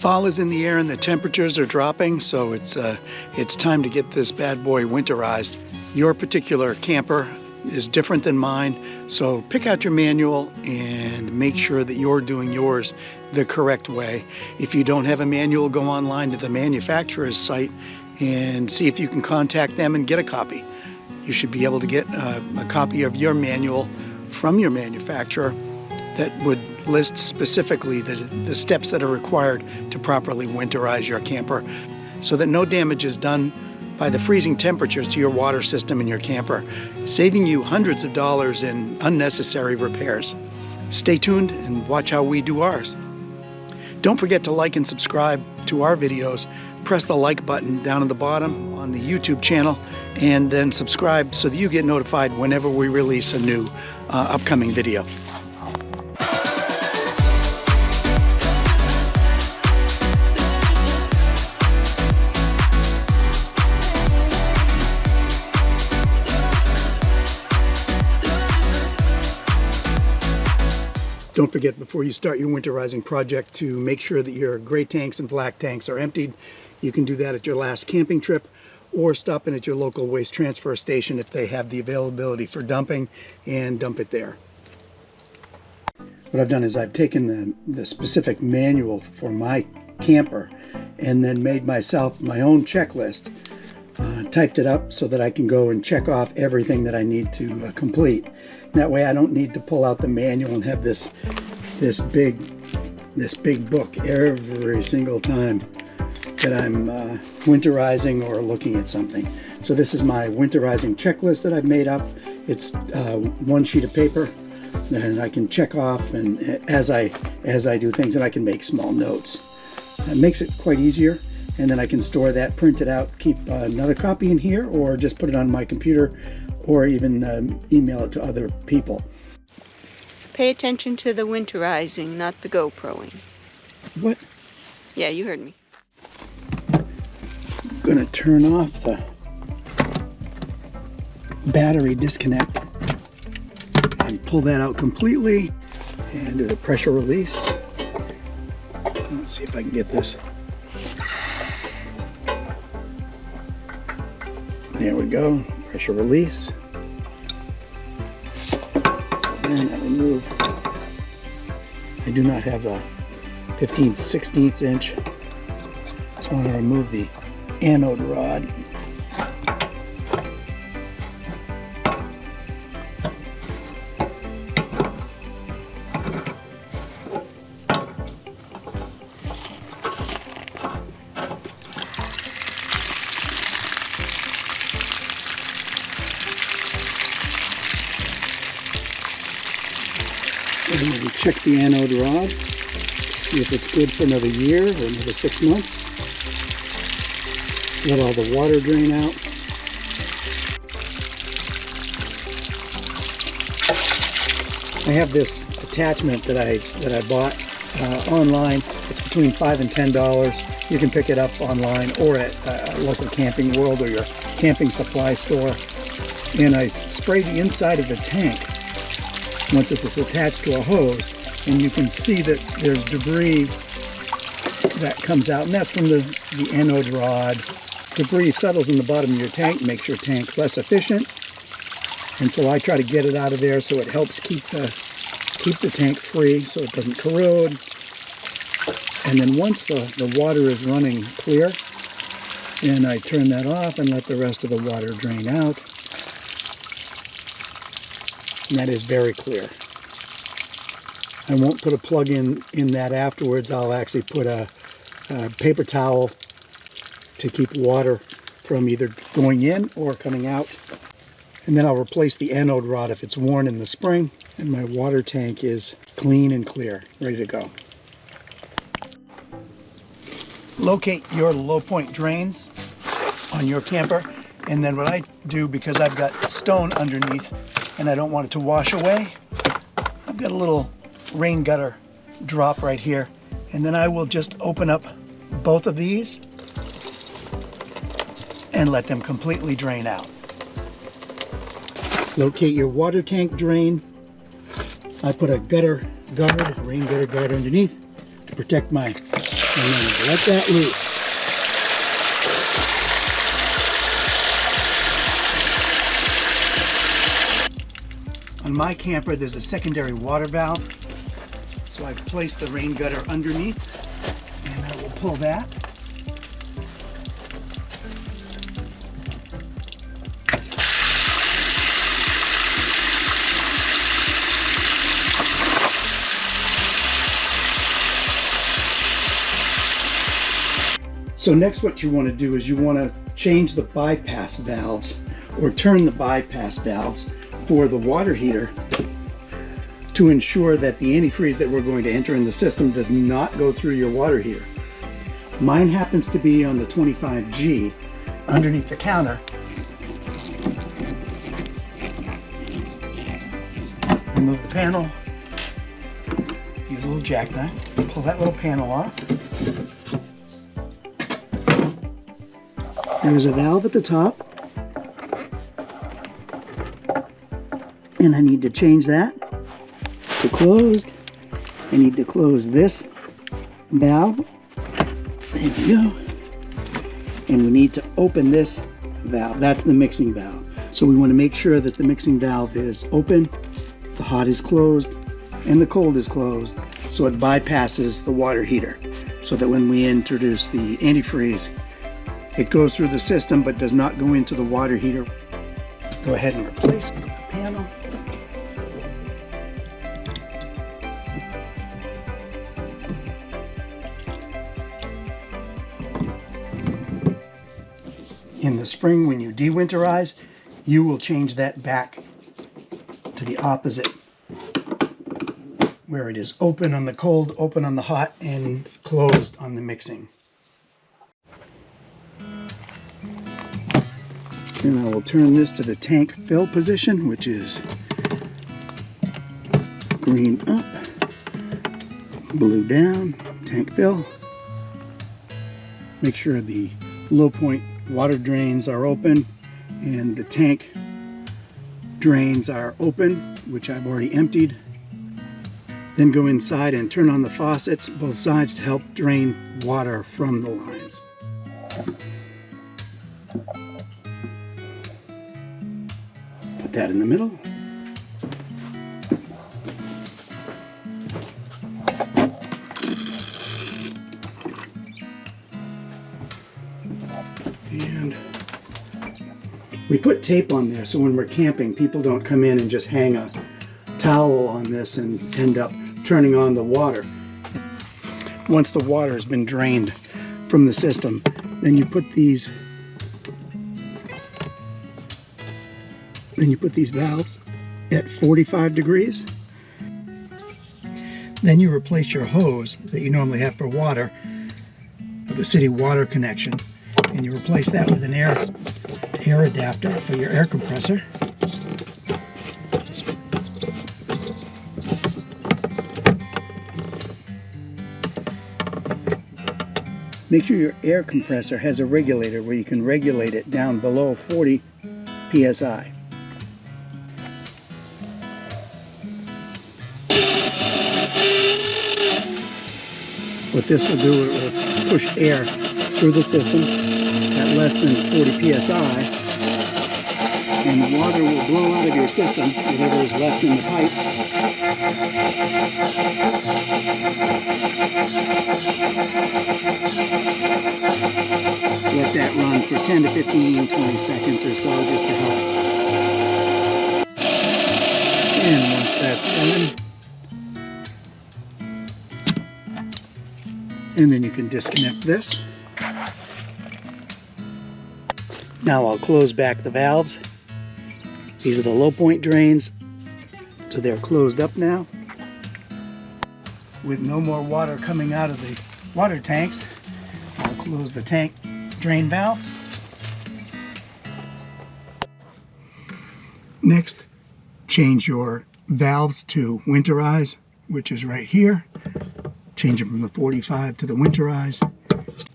Fall is in the air and the temperatures are dropping, so it's time to get this bad boy winterized. Your particular camper is different than mine, so pick out your manual and make sure that you're doing yours the correct way. If you don't have a manual, go online to the manufacturer's site and see if you can contact them and get a copy. You should be able to get a copy of your manual from your manufacturer that would list specifically the steps that are required to properly winterize your camper so that no damage is done by the freezing temperatures to your water system in your camper, saving you hundreds of dollars in unnecessary repairs. Stay tuned and watch how we do ours. Don't forget to like and subscribe to our videos. Press the like button down at the bottom on the YouTube channel and then subscribe so that you get notified whenever we release a new upcoming video. Don't forget, before you start your winterizing project, to make sure that your gray tanks and black tanks are emptied. You can do that at your last camping trip or stop in at your local waste transfer station if they have the availability for dumping, and dump it there. What I've done is I've taken the specific manual for my camper and then made myself my own checklist, typed it up so that I can go and check off everything that I need to complete. That way I don't need to pull out the manual and have this big book every single time that I'm winterizing or looking at something. So this is my winterizing checklist that I've made up. It's one sheet of paper, and I can check off and as I do things, and I can make small notes. It makes it quite easier, and then I can store that, print it out, keep another copy in here, or just put it on my computer, or even email it to other people. Pay attention to the winterizing, not the GoProing. What? Yeah, you heard me. I'm gonna turn off the battery disconnect and pull that out completely and do the pressure release. Let's see if I can get this. There we go. Pressure release. And I remove. I do not have the 15/16 inch, so I want to remove the anode rod. And we check the anode rod to see if it's good for another year or another 6 months. Let all the water drain out. I have this attachment that I bought online. It's between $5 and $10. You can pick it up online or at a local Camping World or your camping supply store. And I spray the inside of the tank once this is attached to a hose, and you can see that there's debris that comes out, and that's from the anode rod. Debris settles in the bottom of your tank, makes your tank less efficient, and so I try to get it out of there so it helps keep the tank free so it doesn't corrode. And then once the water is running clear, then I turn that off and let the rest of the water drain out. And that is very clear. I won't put a plug in that afterwards. I'll actually put a paper towel to keep water from either going in or coming out. And then I'll replace the anode rod if it's worn in the spring, and my water tank is clean and clear, ready to go. Locate your low point drains on your camper, and then what I do, because I've got stone underneath and I don't want it to wash away, I've got a little rain gutter drop right here, and then I will just open up both of these and let them completely drain out. Locate your water tank drain. I put a gutter guard, a rain gutter guard underneath to protect my And then let that loose. On my camper, there's a secondary water valve. So I've placed the rain gutter underneath, and I will pull that. So next what you want to do is you want to change the bypass valves, or turn the bypass valves for the water heater to ensure that the antifreeze that we're going to enter in the system does not go through your water heater. Mine happens to be on the 25G underneath the counter. Remove the panel, use a little jackknife, pull that little panel off. There's a valve at the top, and I need to change that to closed. I need to close this valve. There we go. And we need to open this valve. That's the mixing valve. So we want to make sure that the mixing valve is open, the hot is closed, and the cold is closed, so it bypasses the water heater, so that when we introduce the antifreeze, it goes through the system but does not go into the water heater. Go ahead and replace the panel. In the spring, when you de-winterize, you will change that back to the opposite, where it is open on the cold, open on the hot, and closed on the mixing. And I will turn this to the tank fill position, which is green up, blue down, tank fill. Make sure the low point water drains are open and the tank drains are open, which I've already emptied. Then go inside and turn on the faucets, both sides, to help drain water from the lines. Put that in the middle. And we put tape on there so when we're camping, people don't come in and just hang a towel on this and end up turning on the water. Once the water has been drained from the system, then you put these valves at 45 degrees. Then you replace your hose that you normally have for water with a city water connection, and you replace that with an air adapter for your air compressor. Make sure your air compressor has a regulator where you can regulate it down below 40 psi. What this will do, it will push air through the system at less than 40 psi, and the water will blow out of your system, whatever is left in the pipes. Let that run for 10 to 15, 20 seconds or so, just to help. And once that's done, and then you can disconnect this. Now I'll close back the valves. These are the low point drains, so they're closed up now. With no more water coming out of the water tanks, I'll close the tank drain valves. Next, change your valves to Winterize, which is right here. Change them from the 45 to the Winterize,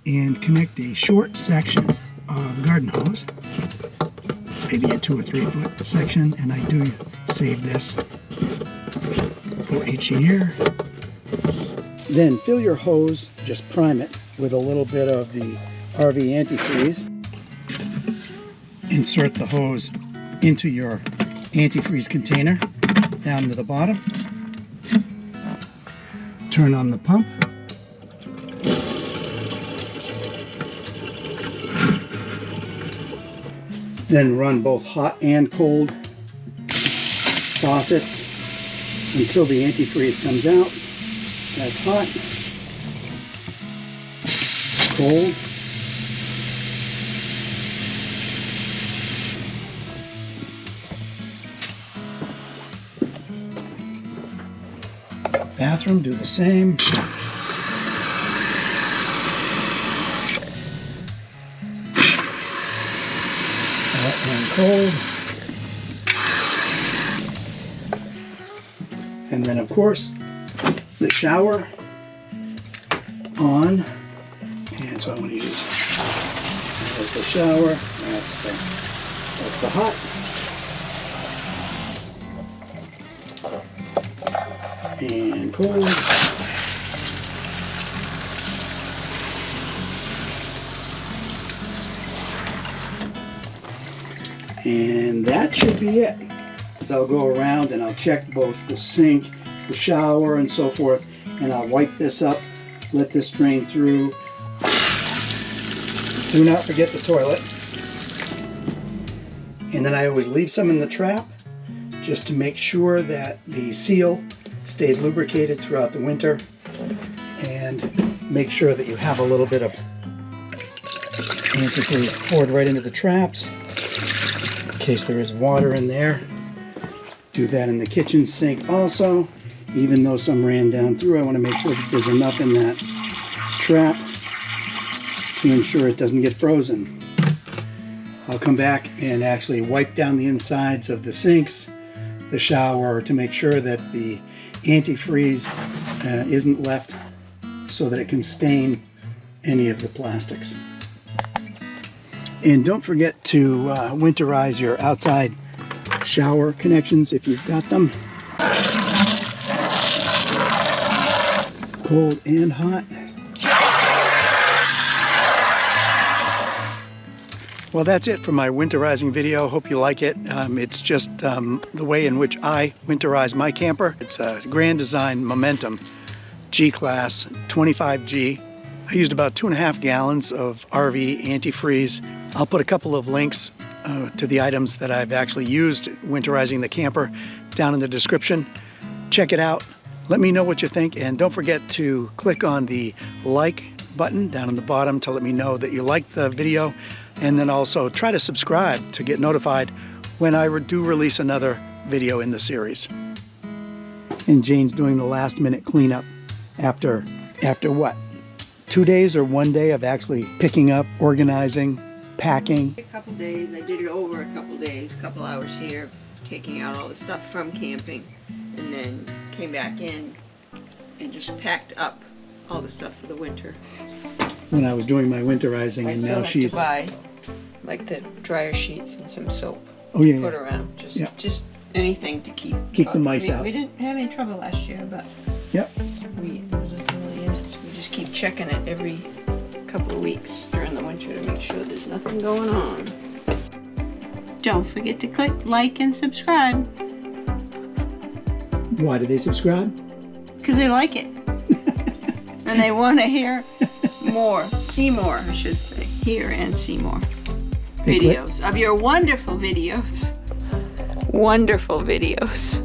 and connect a short section of garden hose. It's maybe a 2 or 3 foot section, and I do save this for each year. Then fill your hose, just prime it with a little bit of the RV antifreeze. Insert the hose into your antifreeze container down to the bottom. Turn on the pump. Then run both hot and cold faucets until the antifreeze comes out. That's hot. Cold. Bathroom, do the same. Hot and cold. And then of course, the shower on. And so I'm going to use there's the shower. That's the hot. And cold. And that should be it. I'll go around and I'll check both the sink, the shower, and so forth, and I'll wipe this up, let this drain through. Do not forget the toilet. And then I always leave some in the trap just to make sure that the seal stays lubricated throughout the winter, and make sure that you have a little bit of antifreeze poured right into the traps in case there is water in there. Do that in the kitchen sink also. Even though some ran down through, I want to make sure that there's enough in that trap to ensure it doesn't get frozen. I'll come back and actually wipe down the insides of the sinks, the shower, to make sure that the antifreeze isn't left so that it can stain any of the plastics. And don't forget to winterize your outside shower connections if you've got them. Cold and hot. Well, that's it for my winterizing video. Hope you like it. It's just the way in which I winterize my camper. It's a Grand Design Momentum G-Class 25G. I used about 2.5 gallons of RV antifreeze. I'll put a couple of links to the items that I've actually used winterizing the camper down in the description. Check it out. Let me know what you think, and don't forget to click on the like button down on the bottom to let me know that you liked the video. And then also try to subscribe to get notified when I do release another video in the series. And Jane's doing the last minute cleanup after what? 2 days or 1 day of actually picking up, organizing, packing? A couple days. I did it over a couple days, a couple hours here, taking out all the stuff from camping, and then came back in and just packed up all the stuff for the winter. When I was doing my winterizing, and now she's... I still have to buy like the dryer sheets and some soap. Oh yeah, put around, just anything to keep the mice out. We didn't have any trouble last year, but yep. We just keep checking it every couple of weeks during the winter to make sure there's nothing going on. Don't forget to click like and subscribe. Why do they subscribe? Because they like it. And they want to hear more, see more, I should say. Hear and see more videos of your wonderful videos. Wonderful videos.